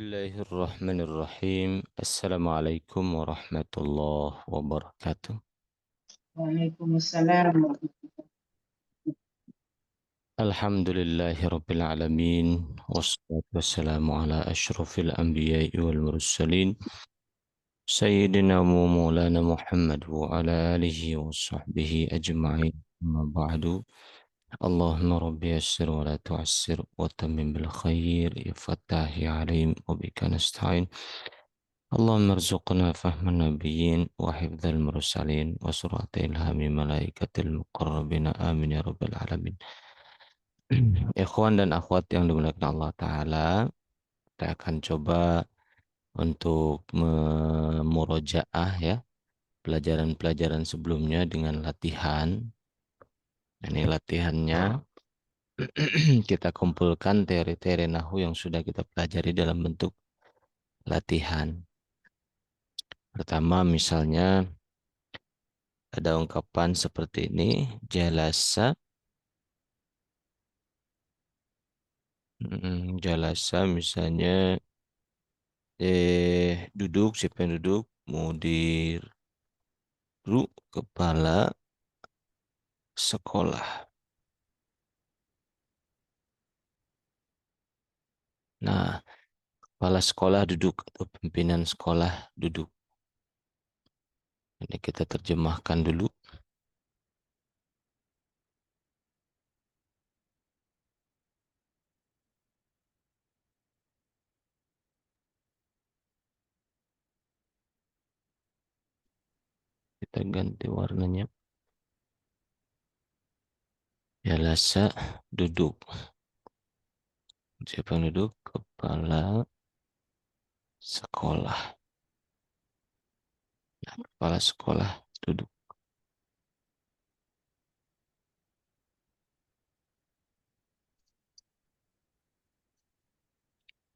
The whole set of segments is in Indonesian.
Bismillahirrahmanirrahim. Assalamualaikum warahmatullahi wabarakatuh. Waalaikumsalam warahmatullahi Alhamdulillahi rabbil alamin. Wassalatu wassalamu ala ashrafil anbiya'i wal mursalin. Sayyidina wa maulana Muhammad wa ala alihi wa sahbihi ajma'in. Amma ba'du. Allahumma rabbi yassir wa la tu'assir wa tammim bil khair ya fattah ya alim wa bika nasta'in. اللهم ارزقنا فهم النبيين وحفظ المرسلين وسرعة إلهام ملائكة المقربين آمين يا رب العالمين. Ikhwan dan akhwat yang dimuliakan Allah Ta'ala, kita akan coba untuk memurojaah ya pelajaran-pelajaran sebelumnya dengan latihan. Ini latihannya kita kumpulkan teori-teori nahu yang sudah kita pelajari dalam bentuk latihan. Pertama misalnya ada ungkapan seperti ini, jalasa, jalasa misalnya duduk, siapa yang duduk? Mudir, kepala sekolah. Nah, kepala sekolah duduk atau pimpinan sekolah duduk. Ini kita terjemahkan dulu. Kita ganti warnanya. Jalasa duduk. Siapa yang duduk? Kepala sekolah. Nah, kepala sekolah duduk.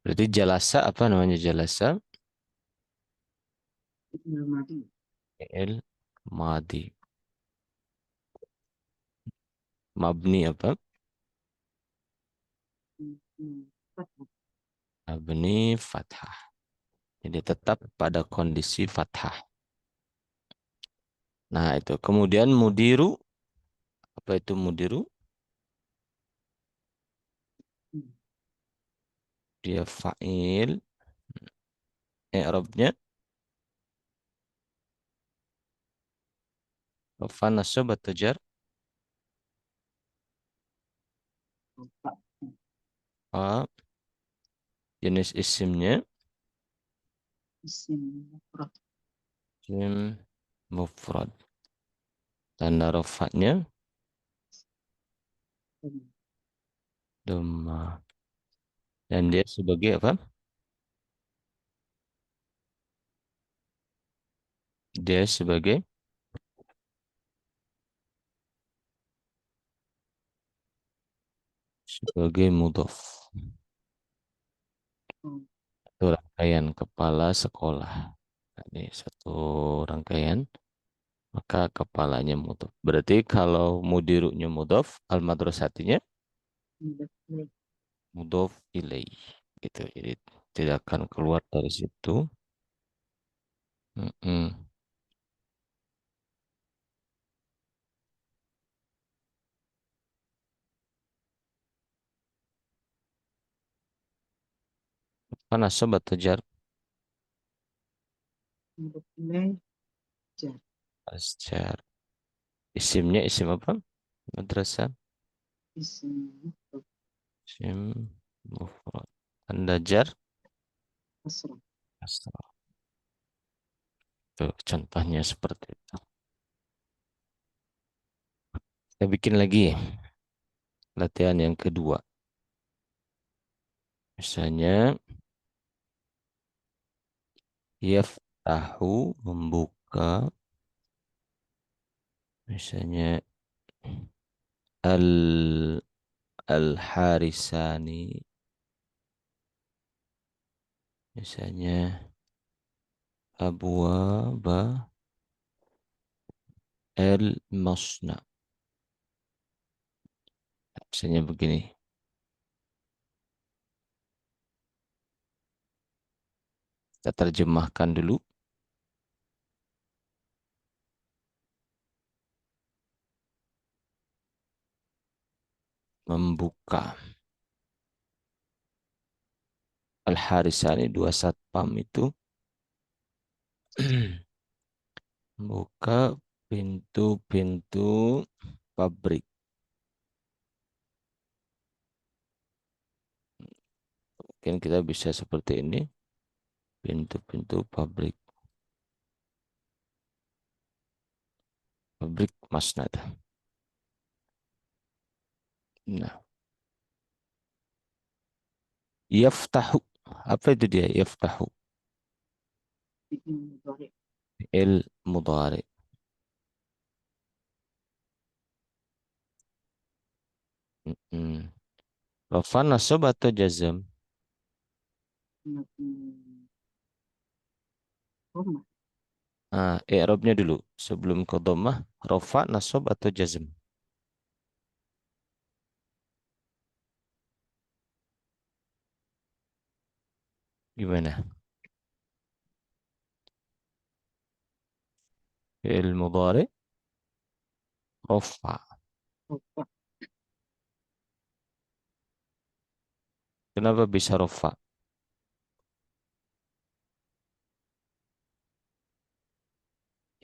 Berarti jalasa apa namanya jalasa? wabarakatuh. Fi'il madi. Mabni apa? Mabni fathah. Jadi tetap pada kondisi fathah. Nah itu. Kemudian mudiru. Apa itu mudiru? Dia fa'il. I'rabnya. Rafa nasab atau jar. A. Jenis isimnya. Isim mufrad. Isim mufrad. Tanda rafa'nya. Dhamma. Dan dia sebagai apa? Dia sebagai mudhaf. Itu rangkaian kepala sekolah. Nah, ini satu rangkaian. Maka kepalanya mudhaf. Berarti kalau mudirunya mudhaf, al-madrasatinya mudhaf ilaih. Gitu. Jadi tidak akan keluar dari situ. Mm-mm. Apa nasab atau jar? Jar. Jar. Isimnya isim apa? Madrasah. Isim mufrad. Isim mufrad. Tanda jar. Asrah. Asra. Tuh, contohnya seperti itu. Kita bikin lagi latihan yang kedua. Misalnya, yaftahu membuka. Misalnya, al al-harisani. Misalnya, abwaba al-masna. Misalnya begini. Kita terjemahkan dulu. Membuka. Al-Harisani dua satpam itu buka pintu-pintu pabrik. Mungkin kita bisa seperti ini. Pintu-pintu pabrik. Pabrik Masnad. Nah, yaftahu. Apa itu dia? Yaftahu. fi'il mudhari. Il mudhari. Mm-mm. Rafa nasab atau jazm? Mabni dhammah. Ah, i'rabnya dulu. Sebelum ke dhammah, rafa nasab atau jazm? Gimana? Il mudhari rafa. Rafa. Kenapa bisa rafa?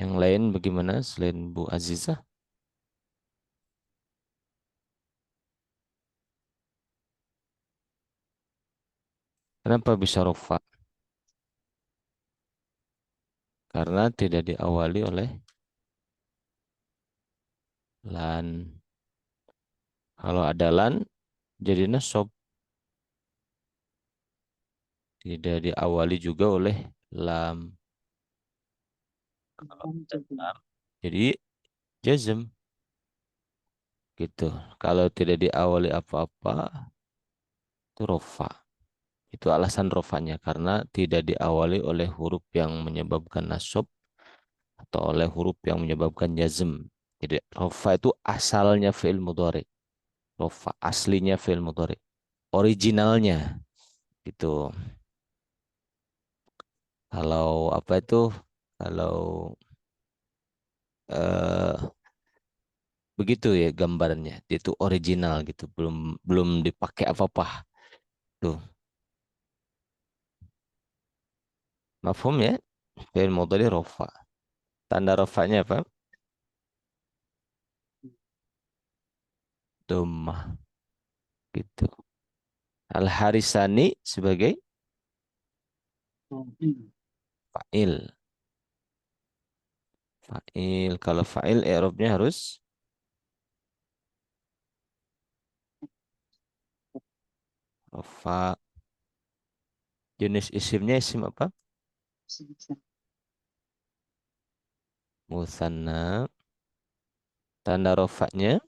Yang lain bagaimana selain Bu Azizah? Kenapa bisa rafa? Karena tidak diawali oleh lan. Kalau ada lan, jadi nasab. Tidak diawali juga oleh lam. Kalau Dan ada jadi lam, jadi jazm. Gitu. Kalau tidak diawali apa-apa, itu rofa. Itu alasan rofanya karena tidak diawali oleh huruf yang menyebabkan nasab atau oleh huruf yang menyebabkan jazm. Jadi rofa itu asalnya fi'il mudhari. Rofa aslinya fi'il mudhari. Originalnya gitu. Kalau apa itu? Kalau eh, begitu ya gambarannya. Dia itu original gitu. Belum belum dipakai apa-apa. Tuh. Mafhum ya? Fi'il mudhari rofa. Tanda rofanya apa? Dhammah gitu. Al-Harisani sebagai fa'il. fa'il. Fa'il. Kalau fa'il i'rabnya harus rafa. Jenis isimnya isim apa? Sebisa Musanna. Tanda rofanya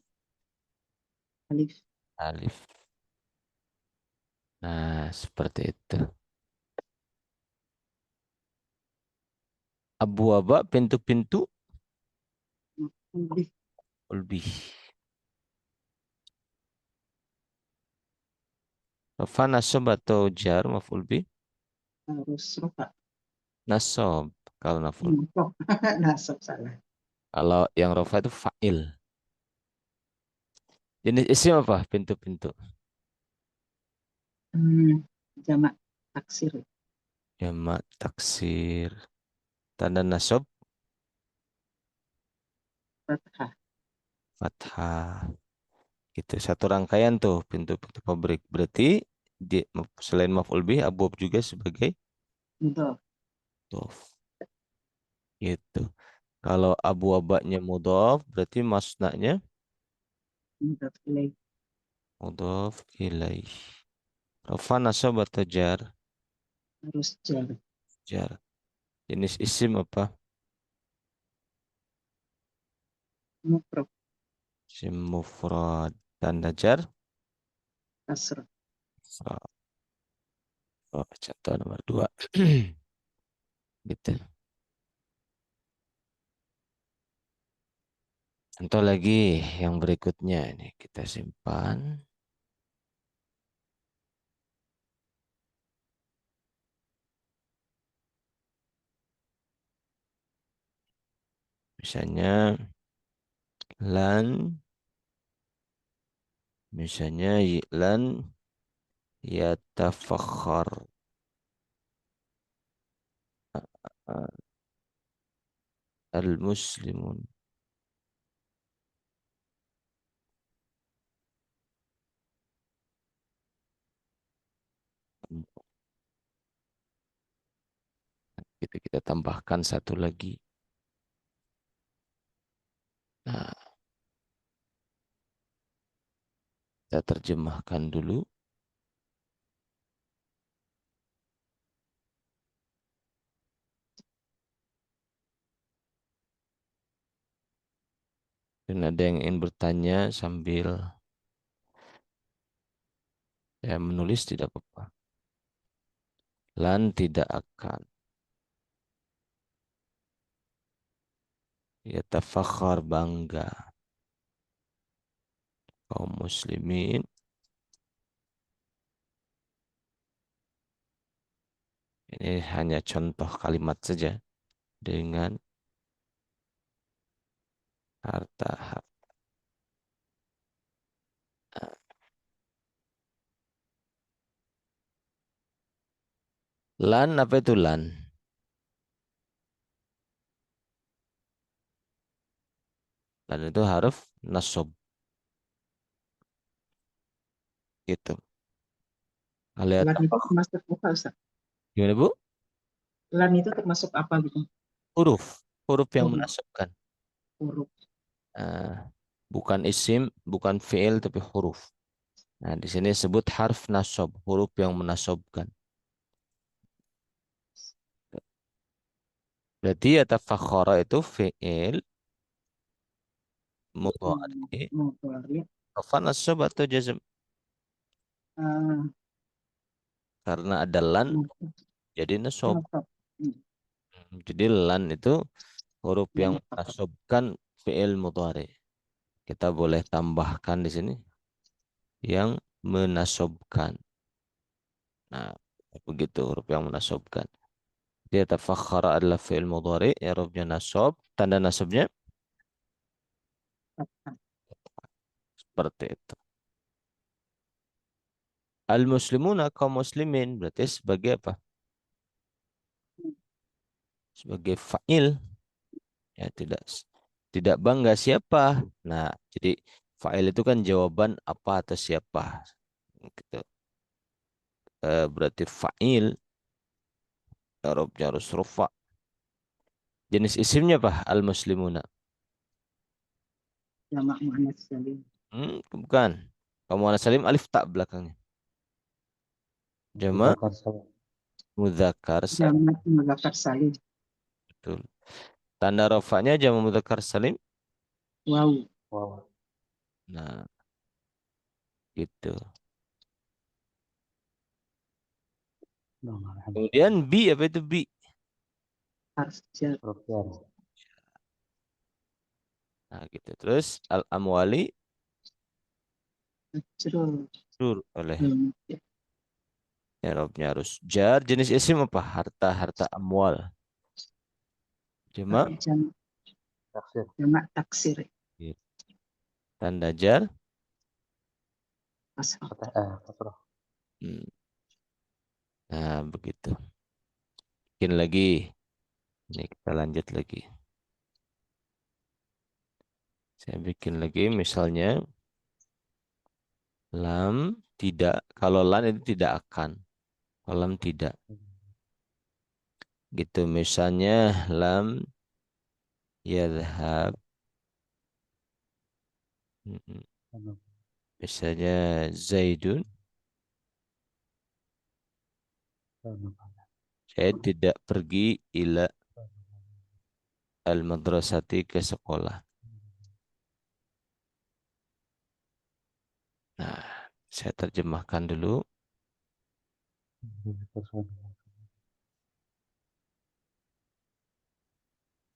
alif. alif. Nah, seperti itu. Abu Waba pintu-pintu Maf'ul lebih. Rafa nasab atau jar maf'ul bih? harus rafa. Nasab kalau maf'ul. Nasab. Nasab salah. Kalau yang rafa itu fa'il. Jenis isim apa? Pintu-pintu. Hmm, jamak taksir. Jamak taksir. Tanda nasab Fathah. fathah. Gitu. Satu rangkaian tuh pintu-pintu pabrik. Berarti di, selain maf'ul bih, abwab juga sebagai Mudhaf. mudhof. Gitu. Kalau abu wabaknya mudhof, berarti masnaknya Mudhaf ilaih. mudhof ilaih. Rafa nasab atau jar? Harus jar. Jar. Jenis isim apa? Mufrad. Isim mufrad. Tanda jar? Kasrah. Oh, contoh nomor dua. Gitu. Contoh lagi yang berikutnya ini kita simpan. Misalnya lan, lan yatafakhar al-muslimun. Kita tambahkan satu lagi. Nah, kita terjemahkan dulu. Dan ada yang ingin bertanya sambil saya menulis tidak apa-apa. Lan tidak akan. Yatafakhar bangga. Kaum muslimin. Ini hanya contoh kalimat saja. Dengan harta. Lan apa itu lan? Lan itu huruf nasab. Gitu. Aliat Lan itu apa? termasuk apa, Ustaz? Gimana Bu? Lan itu termasuk apa gitu? Huruf. Huruf yang Huruf. menasabkan. Huruf. Ah, bukan isim, bukan fi'il, tapi huruf. Nah, di sini sebut harf nasab, huruf yang menasabkan. Berarti yatafakhara itu fi'il mudhari, Mudhari. rafa nasab atau jazm. Ah, Karena ada lan, nasab. jadi nasab. Nasab. Jadi lan itu huruf yang Yang fathah. menasabkan fi'il mudhari. Kita boleh tambahkan di sini yang menasabkan. Nah, begitu huruf yang menasabkan. Dia tafakhara adalah fi'il mudhari, i'rabnya nasab, tanda nasabnya Fathah. seperti itu. Al-muslimuna kaum muslimin berarti sebagai apa? Sebagai fa'il, ya tidak bangga siapa. Nah, jadi fa'il itu kan jawaban apa atau siapa. Gitu. Berarti fa'il i'rabnya harus rufa. Jenis isimnya apa? Al-muslimuna. Jamak muannas salim. Bukan. Kamu anak salim alif tak belakangnya. Jama Mudzakkar salim. mudzakkar salim. Jamak mudzakkar salim. Betul. Tanda rafanya jama mudzakkar salim. Wow. Wow. Nah, gitu. Alhamdulillah. Kemudian bi apa itu bi? Harf jar. Huruf jar. Nah, gitu. Terus al-amwali Majrur. sur oleh Hmm. i'rabnya harus jar. Jenis isim apa? Harta, harta amwal. Jama Jamak, Taksir. jamak taksir. gitu. Tanda jar. Fathah. Kasrah. Hmm. Nah, begitu. Bikin lagi. Ini kita lanjut lagi. Saya bikin lagi misalnya lam tidak. Kalau lan itu tidak akan. Kalau lam tidak. Gitu misalnya lam yadhhab. Mm-mm. Misalnya Zaidun. Saya tidak pergi ila al-madrasati ke sekolah. Nah, saya terjemahkan dulu.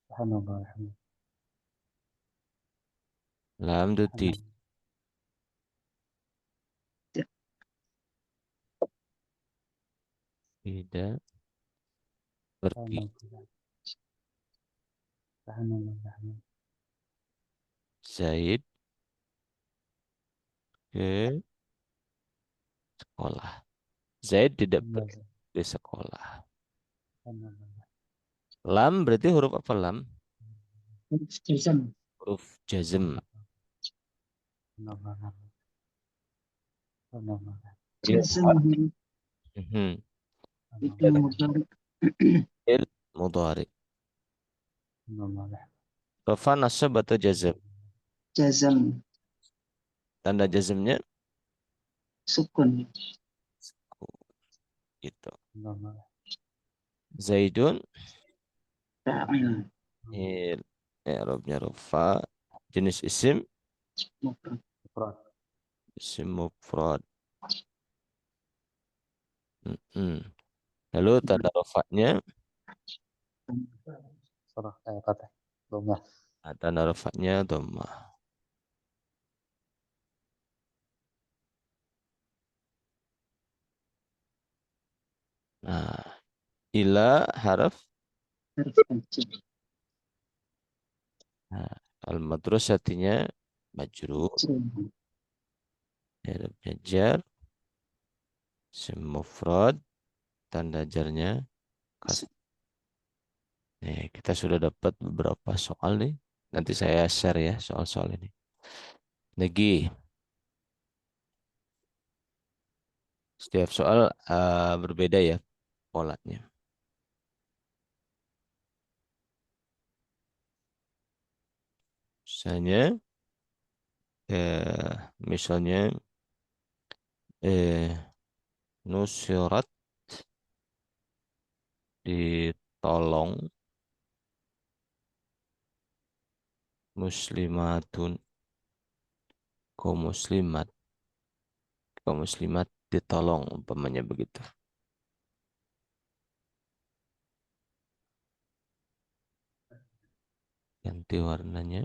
Subhanallah. Lam itu tidak pergi. Subhanallah. Zaid ke sekolah. Zaid tidak pergi ke sekolah. Subhanallah. Lam berarti huruf apa lam? Jazam. Huruf jazm. Subhanallah. Subhanallah. Jazam. Mhm. Itu mudhari. Fi'il mudhari. Subhanallah. Rafa nasab atau jazm? Jazam. Tanda jazmnya Sukun. gitu. Subhanallah. Zaidun Fa'il. il i'rabnya rafa. Jenis isim Mufrad. Mufrad. isim mufrad. Mm-mm. Lalu tanda rafanya Surah Fatih. Dhammah. tanda rafanya dhammah. Nah, ila haraf Harf al-jar. nah, al-madrasatinya majrur, Jazam. harafnya jar, isim mufrad, tanda jarnya kasih. Nih, kita sudah dapat beberapa soal nih. Nanti saya share ya soal-soal ini. Lagi, setiap soal berbeda ya polanya. Misalnya, misalnya eh, nusirat ditolong muslimatun muslimat kaum muslimat ditolong umpamanya begitu. Ganti warnanya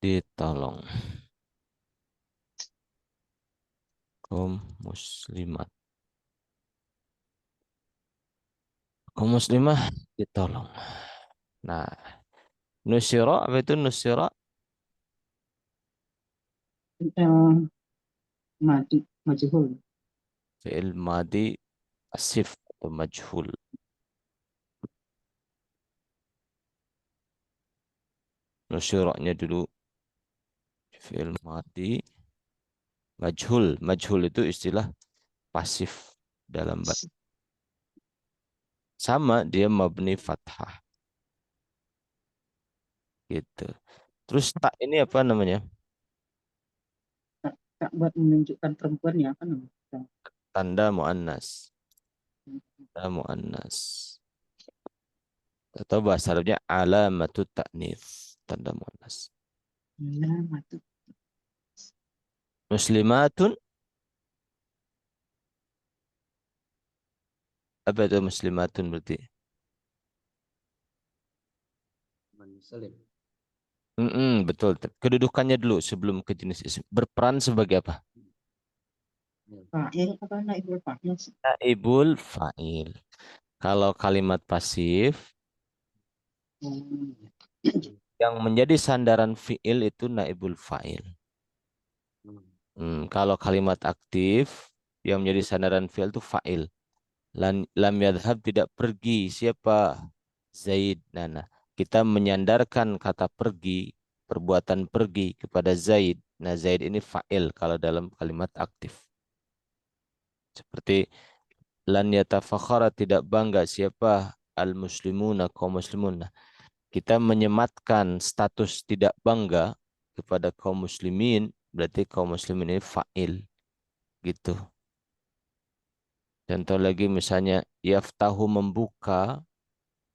ditolong kaum muslimat kaum muslimah ditolong. Nah, nusira apa itu nusira? Madi. Majhul. Fi'il madi asif atau majhul. Nusiranya dulu fi'il madi majhul. Majhul itu istilah pasif dalam bahasa. Sama dia mabni fathah gitu. Terus tak ini apa namanya? Tak, tak buat menunjukkan perempuannya apa namanya? Tanda muannas. Tanda muannas. Atau bahasa Arabnya alamatut ta'nits. Tanda muannas. Alamatu. Muslimatun apa itu muslimatun berarti? Muslim. Betul. Kedudukannya dulu sebelum ke jenis isim. Berperan sebagai apa? Fa'il apa naibul fa'il sih? Naibul fa'il. Kalau kalimat pasif Hmm. yang menjadi sandaran fi'il itu naibul fa'il. Kalau kalimat aktif yang menjadi sandaran fi'il itu fa'il. Lam yadhhab tidak pergi. Siapa? Zaid. Nah, kita menyandarkan kata pergi, perbuatan pergi kepada Zaid. Nah, Zaid ini fa'il kalau dalam kalimat aktif. Seperti lan yatafakhara tidak bangga siapa al-muslimuna kaum muslimun. Nah, kita menyematkan status tidak bangga kepada kaum muslimin, berarti kaum muslimin ini fa'il gitu. Contoh lagi misalnya yaftahu membuka.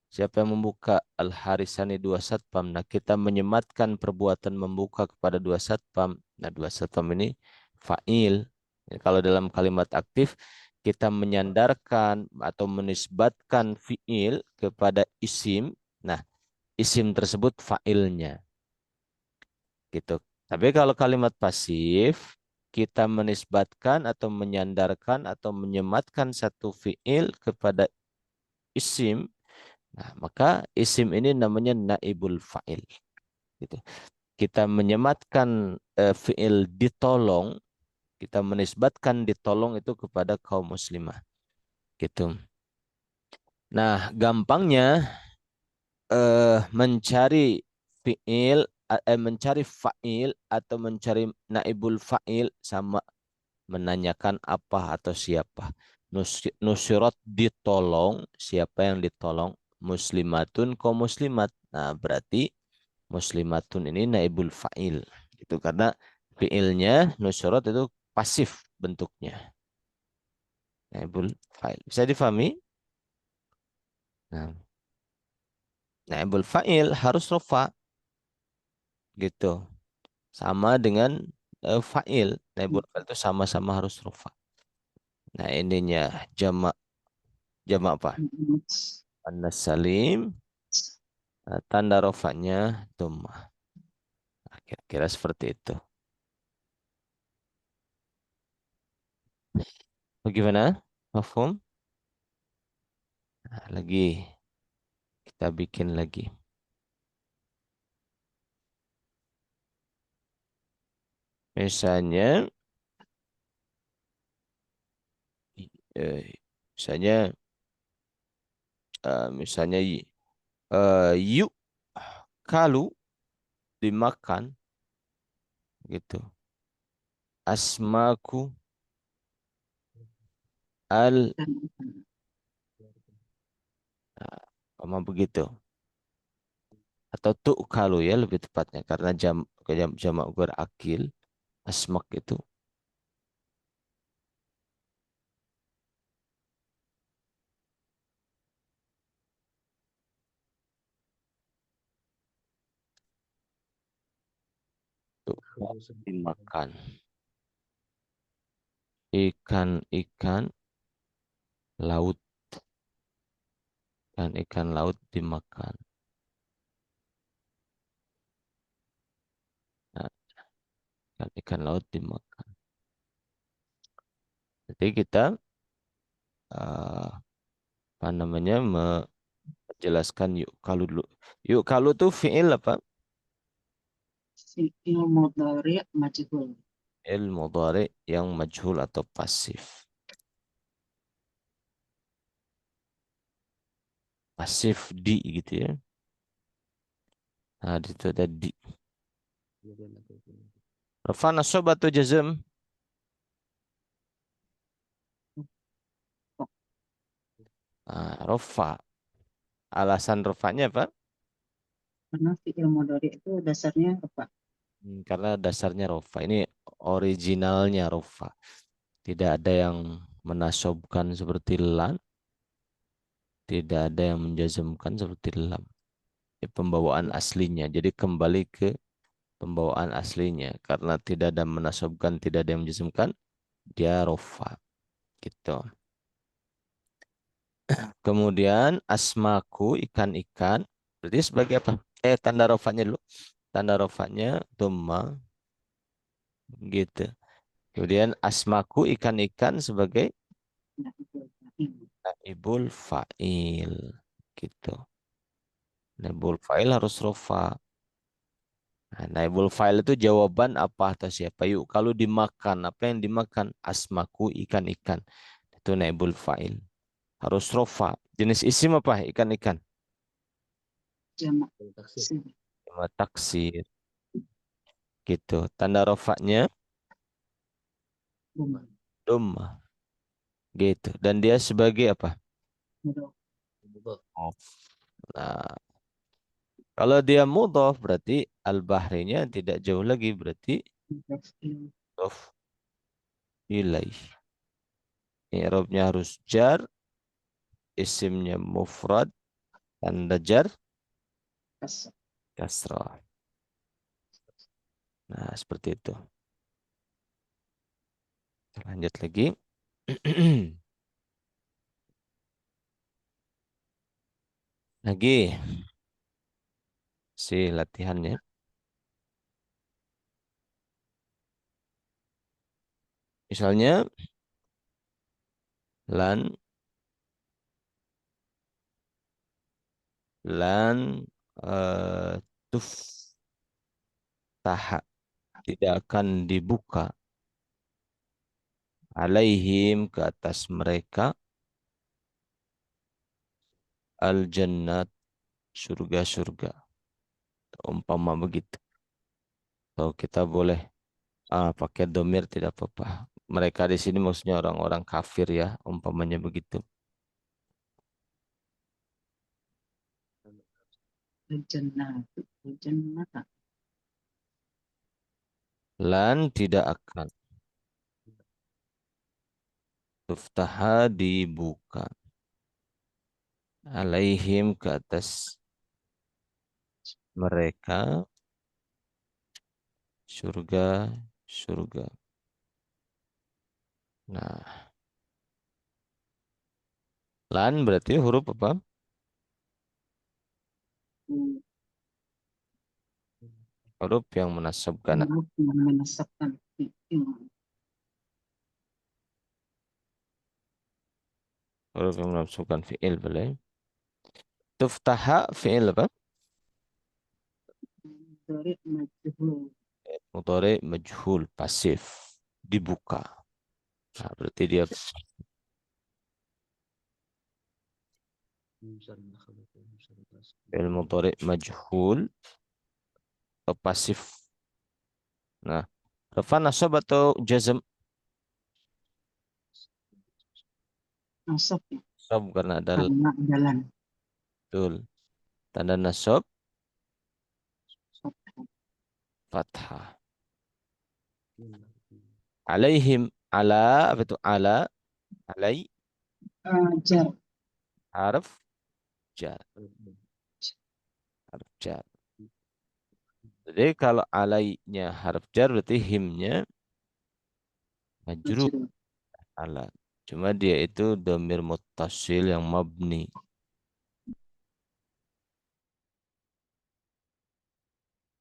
Siapa yang membuka? Al-Harisani dua satpam. Nah, kita menyematkan perbuatan membuka kepada dua satpam. Nah, dua satpam ini fa'il. Ya, kalau dalam kalimat aktif, kita menyandarkan atau menisbatkan fi'il kepada isim. Nah, isim tersebut fa'ilnya. Gitu. Tapi kalau kalimat pasif, kita menisbatkan atau menyandarkan atau menyematkan satu fiil kepada isim, nah, maka isim ini namanya naibul fa'il. Gitu. Kita menyematkan fiil ditolong, kita menisbatkan ditolong itu kepada kaum muslimah. Gitu. Nah, gampangnya mencari mencari fa'il atau mencari naibul fa'il sama menanyakan apa atau siapa. Nusyurat ditolong, siapa yang ditolong? Muslimatun kaum muslimat. Nah, berarti muslimatun ini naibul fa'il. Itu karena fiilnya nusyurat itu pasif bentuknya. Naibul fa'il. Bisa difahami? Nah, naibul fa'il harus rofa gitu. Sama dengan fa'il. Naibul fa'il itu sama-sama harus rofa. Nah, ininya jamak jamak apa? Anas salim, tanda rofanya dhammah. Nah, kira-kira seperti itu. Bagaimana? Mafhum? Nah, lagi kita bikin lagi. Misalnya, eh, misalnya, misalnya yuk kalau dimakan gitu. Asmaku al sama begitu. Atau tuh kalau ya lebih tepatnya karena jamak berakil asmak itu tuh dimakan. Ikan-ikan laut dan ikan laut dimakan. Nah, ikan laut dimakan. Jadi kita eh, apa namanya menjelaskan yuk kalau dulu. Yuk kalau tuh fiil apa? Fi'il mudhari' majhul. Fiil mudhari yang majhul atau pasif. Pasif di gitu ya. Nah, itu ada di. Rafa nasab atau jazm? Rafa. Alasan rafanya apa? Karena fi'il mudhari' itu dasarnya apa? Karena dasarnya rofa. Ini originalnya rofa. Tidak ada yang menasobkan seperti lan. Tidak ada yang menjazmkan seperti lam. Ini pembawaan aslinya. Jadi kembali ke pembawaan aslinya. Karena tidak ada menasobkan, tidak ada yang menjazmkan. Dia rofa. Gitu. Kemudian asmaku ikan-ikan. Berarti sebagai apa? Tanda rofanya dulu. Tanda rofanya dhamma. Gitu. Kemudian asmaku ikan-ikan sebagai Nah, itu fa'il. naibul fa'il. Gitu. Naibul fa'il harus rofa. Nah, naibul fa'il itu jawaban apa atau siapa. Yuk, kalau dimakan, apa yang dimakan? Asmaku ikan-ikan. Itu naibul fa'il. Harus rofa. Jenis isim apa? Ikan-ikan. Jamak Taksir. Sama taksir. Gitu. Tanda rofanya Buma. dhammah. Gitu. Dan dia sebagai apa? Mudhaf. Mudhaf. Nah, kalau dia mudhaf berarti al-bahrinya tidak jauh lagi berarti Mudhaf ilaih. mudhaf ilaih. I'rabnya harus jar, isimnya mufrad, tanda jar, Kasar. kasrah. Nah, seperti itu. Lanjut lagi. Lagi si latihannya. Misalnya lan eh, tuftaha, tidak akan dibuka alaihim, ke atas mereka, al jannat, surga-surga. Umpama begitu. Kalau kita boleh pakai domir tidak apa-apa. Mereka di sini maksudnya orang-orang kafir ya, umpamanya begitu. Jannatu, jannata. Lan tidak akan tuftaha, dibuka alaihim, ke atas mereka, surga-surga. Nah, lan berarti huruf apa? Huruf yang menasabkan. Huruf yang menasabkan fi'il. Huruf yang menasabkan fi'il boleh. Tuftaha fi'il apa? Dari majhul. Mudhari majhul, pasif, dibuka. Nah, berarti dia fi'il mudhari majhul atau pasif. Nah, rafa nasab atau jazm? Nasab ya, Nasab karena ada karena jalan. betul. Tanda nasab Fathah. fathah. Alaihim, ala apa itu ala? Alai Jar. harf jar. Harf jar. Jadi kalau alainya harf jar berarti himnya majrur Majrur. ala. Cuma dia itu domir muttasil yang mabni.